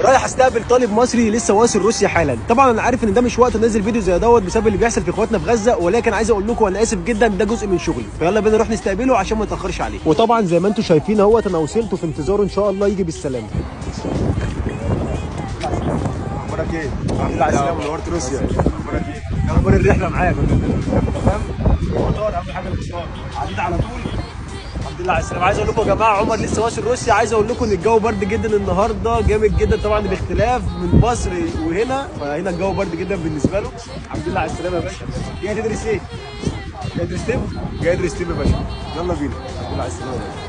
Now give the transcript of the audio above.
رايح استقبل طالب مصري لسه واصل روسيا حالا. طبعا انا عارف ان ده مش وقت انزل فيديو زي دوت بسبب اللي بيحصل في اخواتنا في غزه، ولكن عايز اقول لكم انا اسف جدا، ده جزء من شغلي، فيلا بينا نروح نستقبله عشان ما نتاخرش عليه. وطبعا زي ما انتم شايفين اهوت انا وصلت في انتظاره، ان شاء الله يجي بالسلامه. اخبارك ايه؟ الحمد لله على السلامه، نورت روسيا. اخبارك ايه؟ اخبار الرحله معاك؟ تمام؟ الفطار اهم حاجه، الفطار عديت على طول. الحمد لله على السلامه. عايز اقول لكم يا جماعه عمر لسه واصل روسيا. عايز اقول لكم ان الجو برد جدا النهارده، جامد جدا طبعا باختلاف من مصر وهنا، فهنا الجو برد جدا بالنسبه له. الحمد لله على السلامه يا باشا. جاي تدرس ايه؟ جاي تدرس طب؟ جاي تدرس طب يا باشا. يلا بينا. الحمد لله على السلامه يا باشا.